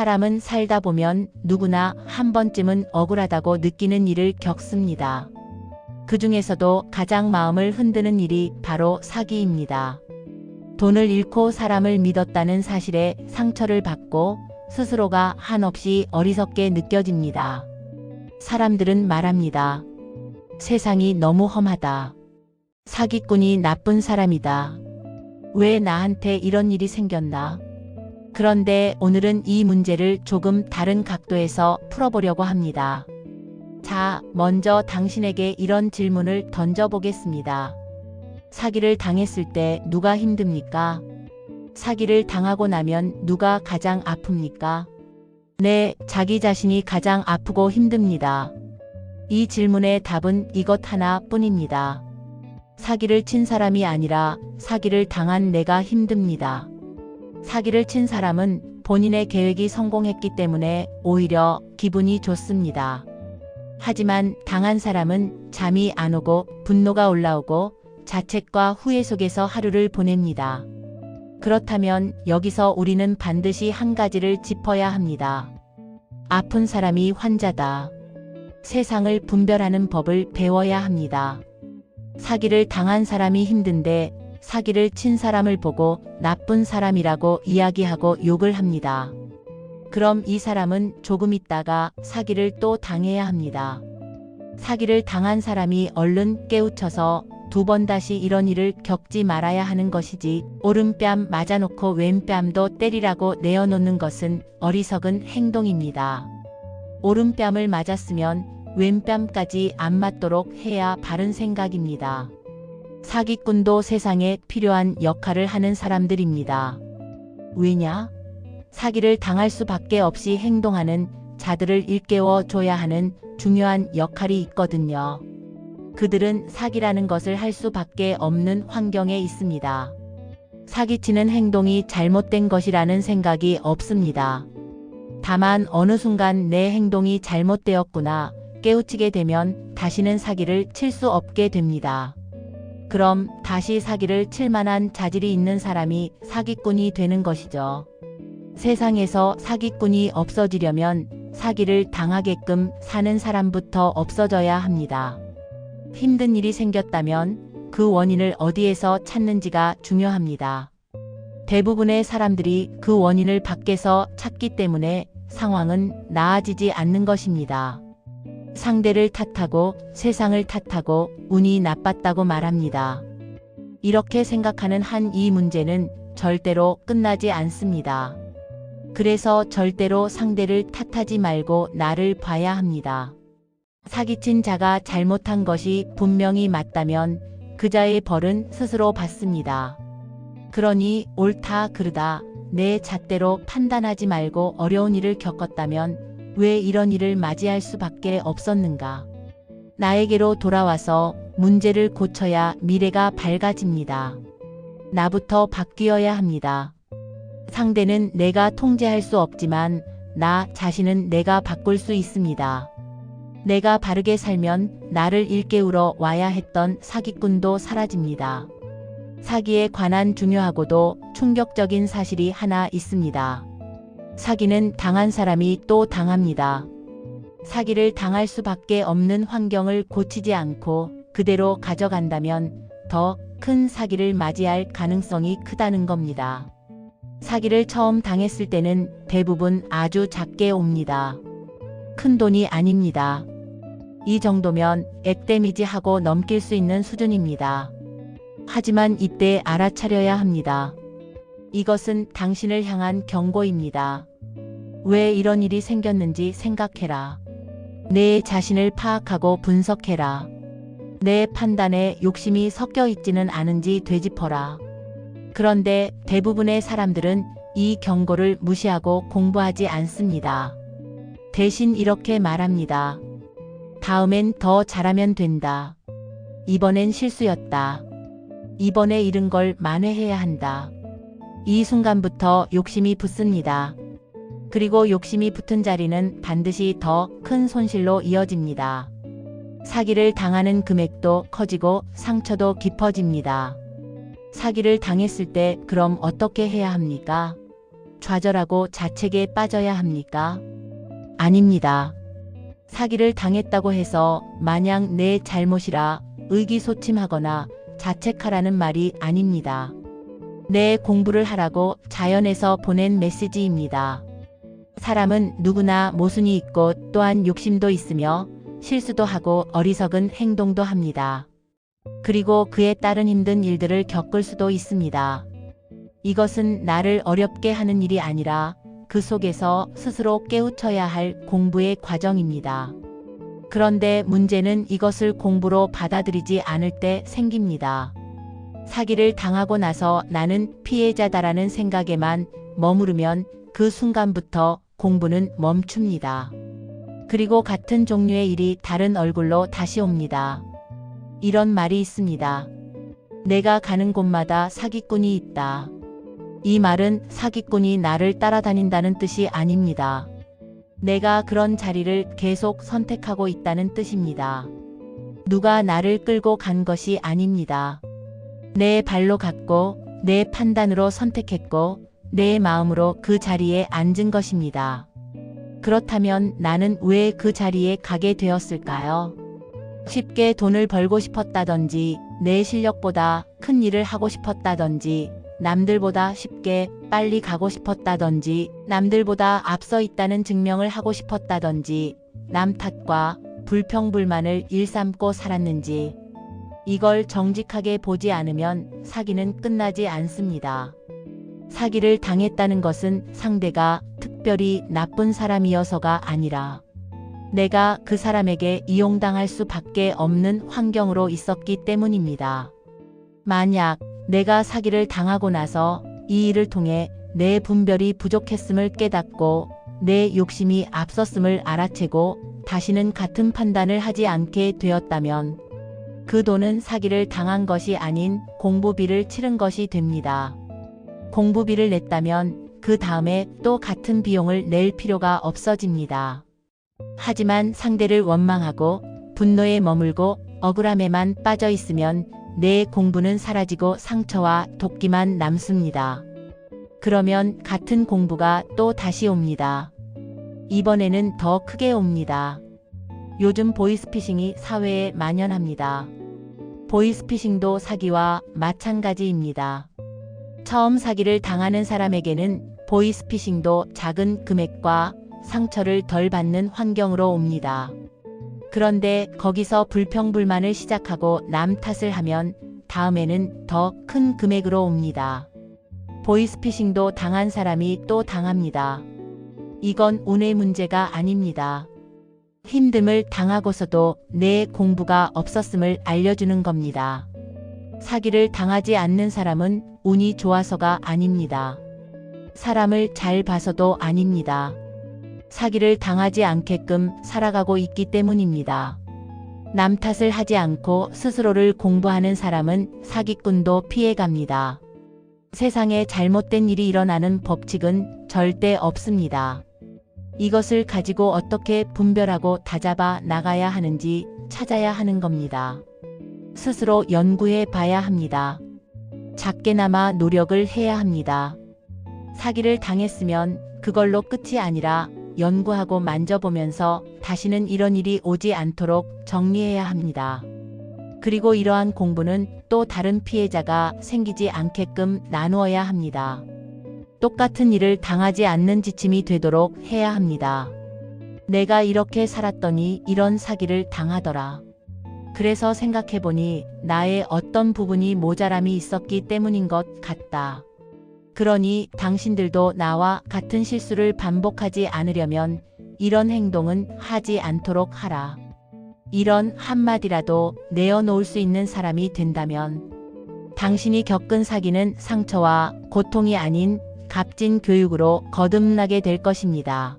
사람은 살다 보면 누구나 한 번쯤은 억울하다고 느끼는 일을 겪습니다. 그 중에서도 가장 마음을 흔드는 일이 바로 사기입니다. 돈을 잃고 사람을 믿었다는 사실에 상처를 받고 스스로가 한없이 어리석게 느껴집니다. 사람들은 말합니다. 세상이 너무 험하다. 사기꾼이 나쁜 사람이다. 왜 나한테 이런 일이 생겼나? 그런데 오늘은 이 문제를 조금 다른 각도에서 풀어보려고 합니다. 자, 먼저 당신에게 이런 질문을 던져보겠습니다. 사기를 당했을 때 누가 힘듭니까? 사기를 당하고 나면 누가 가장 아픕니까? 네, 자기 자신이 가장 아프고 힘듭니다. 이 질문의 답은 이것 하나뿐입니다. 사기를 친 사람이 아니라 사기를 당한 내가 힘듭니다. 사기를 친 사람은 본인의 계획이 성공했기 때문에 오히려 기분이 좋습니다. 하지만 당한 사람은 잠이 안 오고 분노가 올라오고 자책과 후회 속에서 하루를 보냅니다. 그렇다면 여기서 우리는 반드시 한 가지를 짚어야 합니다. 아픈 사람이 환자다. 세상을 분별하는 법을 배워야 합니다. 사기를 당한 사람이 힘든데 사기를 친 사람을 보고 나쁜 사람이라고 이야기하고 욕을 합니다. 그럼 이 사람은 조금 있다가 사기를 또 당해야 합니다. 사기를 당한 사람이 얼른 깨우쳐서 두 번 다시 이런 일을 겪지 말아야 하는 것이지, 오른뺨 맞아놓고 왼뺨도 때리라고 내어놓는 것은 어리석은 행동입니다. 오른뺨을 맞았으면 왼뺨까지 안 맞도록 해야 바른 생각입니다. 사기꾼도 세상에 필요한 역할을 하는 사람들입니다. 왜냐? 사기를 당할 수밖에 없이 행동하는 자들을 일깨워 줘야 하는 중요한 역할이 있거든요. 그들은 사기라는 것을 할 수밖에 없는 환경에 있습니다. 사기치는 행동이 잘못된 것이라는 생각이 없습니다. 다만 어느 순간 내 행동이 잘못되었구나 깨우치게 되면 다시는 사기를 칠 수 없게 됩니다. 그럼 다시 사기를 칠 만한 자질이 있는 사람이 사기꾼이 되는 것이죠. 세상에서 사기꾼이 없어지려면 사기를 당하게끔 사는 사람부터 없어져야 합니다. 힘든 일이 생겼다면 그 원인을 어디에서 찾는지가 중요합니다. 대부분의 사람들이 그 원인을 밖에서 찾기 때문에 상황은 나아지지 않는 것입니다. 상대를 탓하고 세상을 탓하고 운이 나빴다고 말합니다. 이렇게 생각하는 한 이 문제는 절대로 끝나지 않습니다. 그래서 절대로 상대를 탓하지 말고 나를 봐야 합니다. 사기친 자가 잘못한 것이 분명히 맞다면 그자의 벌은 스스로 받습니다. 그러니 옳다 그르다 내 잣대로 판단하지 말고 어려운 일을 겪었다면 왜 이런 일을 맞이할 수밖에 없었는가? 나에게로 돌아와서 문제를 고쳐야 미래가 밝아집니다. 나부터 바뀌어야 합니다. 상대는 내가 통제할 수 없지만 나 자신은 내가 바꿀 수 있습니다. 내가 바르게 살면 나를 일깨우러 와야 했던 사기꾼도 사라집니다. 사기에 관한 중요하고도 충격적인 사실이 하나 있습니다. 사기는 당한 사람이 또 당합니다. 사기를 당할 수밖에 없는 환경을 고치지 않고 그대로 가져간다면 더 큰 사기를 맞이할 가능성이 크다는 겁니다. 사기를 처음 당했을 때는 대부분 아주 작게 옵니다. 큰 돈이 아닙니다. 이 정도면 액데미지 하고 넘길 수 있는 수준입니다. 하지만 이때 알아차려야 합니다. 이것은 당신을 향한 경고입니다. 왜 이런 일이 생겼는지 생각해라. 내 자신을 파악하고 분석해라. 내 판단에 욕심이 섞여 있지는 않은지 되짚어라. 그런데 대부분의 사람들은 이 경고를 무시하고 공부하지 않습니다. 대신 이렇게 말합니다. 다음엔 더 잘하면 된다. 이번엔 실수였다. 이번에 잃은 걸 만회해야 한다. 이 순간부터 욕심이 붙습니다. 그리고 욕심이 붙은 자리는 반드시 더 큰 손실로 이어집니다. 사기를 당하는 금액도 커지고 상처도 깊어집니다. 사기를 당했을 때 그럼 어떻게 해야 합니까? 좌절하고 자책에 빠져야 합니까? 아닙니다. 사기를 당했다고 해서 마냥 내 잘못이라 의기소침하거나 자책하라는 말이 아닙니다. 내 공부를 하라고 자연에서 보낸 메시지입니다. 사람은 누구나 모순이 있고 또한 욕심도 있으며 실수도 하고 어리석은 행동도 합니다. 그리고 그에 따른 힘든 일들을 겪을 수도 있습니다. 이것은 나를 어렵게 하는 일이 아니라 그 속에서 스스로 깨우쳐야 할 공부의 과정입니다. 그런데 문제는 이것을 공부로 받아들이지 않을 때 생깁니다. 사기를 당하고 나서 나는 피해자다라는 생각에만 머무르면 그 순간부터 공부는 멈춥니다. 그리고 같은 종류의 일이 다른 얼굴로 다시 옵니다. 이런 말이 있습니다. 내가 가는 곳마다 사기꾼이 있다. 이 말은 사기꾼이 나를 따라다닌다는 뜻이 아닙니다. 내가 그런 자리를 계속 선택하고 있다는 뜻입니다. 누가 나를 끌고 간 것이 아닙니다. 내 발로 갔고 내 판단으로 선택했고 내 마음으로 그 자리에 앉은 것입니다. 그렇다면 나는 왜 그 자리에 가게 되었을까요? 쉽게 돈을 벌고 싶었다든지 내 실력보다 큰 일을 하고 싶었다든지 남들보다 쉽게 빨리 가고 싶었다든지 남들보다 앞서 있다는 증명을 하고 싶었다든지 남 탓과 불평불만을 일삼고 살았는지 이걸 정직하게 보지 않으면 사기는 끝나지 않습니다. 사기를 당했다는 것은 상대가 특별히 나쁜 사람이어서가 아니라 내가 그 사람에게 이용당할 수밖에 없는 환경으로 있었기 때문입니다. 만약 내가 사기를 당하고 나서 이 일을 통해 내 분별이 부족했음을 깨닫고 내 욕심이 앞섰음을 알아채고 다시는 같은 판단을 하지 않게 되었다면 그 돈은 사기를 당한 것이 아닌 공부비를 치른 것이 됩니다. 공부비를 냈다면 그 다음에 또 같은 비용을 낼 필요가 없어집니다. 하지만 상대를 원망하고 분노에 머물고 억울함에만 빠져 있으면 내 공부는 사라지고 상처와 도끼만 남습니다. 그러면 같은 공부가 또 다시 옵니다. 이번에는 더 크게 옵니다. 요즘 보이스피싱이 사회에 만연합니다. 보이스피싱도 사기와 마찬가지입니다. 처음 사기를 당하는 사람에게는 보이스피싱도 작은 금액과 상처를 덜 받는 환경으로 옵니다. 그런데 거기서 불평불만을 시작하고 남 탓을 하면 다음에는 더 큰 금액으로 옵니다. 보이스피싱도 당한 사람이 또 당합니다. 이건 운의 문제가 아닙니다. 힘듦을 당하고서도 내 공부가 없었음을 알려주는 겁니다. 사기를 당하지 않는 사람은 운이 좋아서가 아닙니다. 사람을 잘 봐서도 아닙니다. 사기를 당하지 않게끔 살아가고 있기 때문입니다. 남 탓을 하지 않고 스스로를 공부하는 사람은 사기꾼도 피해갑니다. 세상에 잘못된 일이 일어나는 법칙은 절대 없습니다. 이것을 가지고 어떻게 분별하고 다잡아 나가야 하는지 찾아야 하는 겁니다. 스스로 연구해 봐야 합니다. 작게나마 노력을 해야 합니다. 사기를 당했으면 그걸로 끝이 아니라 연구하고 만져보면서 다시는 이런 일이 오지 않도록 정리해야 합니다. 그리고 이러한 공부는 또 다른 피해자가 생기지 않게끔 나누어야 합니다. 똑같은 일을 당하지 않는 지침이 되도록 해야 합니다. 내가 이렇게 살았더니 이런 사기를 당하더라. 그래서 생각해보니 나의 어떤 부분이 모자람이 있었기 때문인 것 같다. 그러니 당신들도 나와 같은 실수를 반복하지 않으려면 이런 행동은 하지 않도록 하라. 이런 한마디라도 내어놓을 수 있는 사람이 된다면 당신이 겪은 사기는 상처와 고통이 아닌 값진 교육으로 거듭나게 될 것입니다.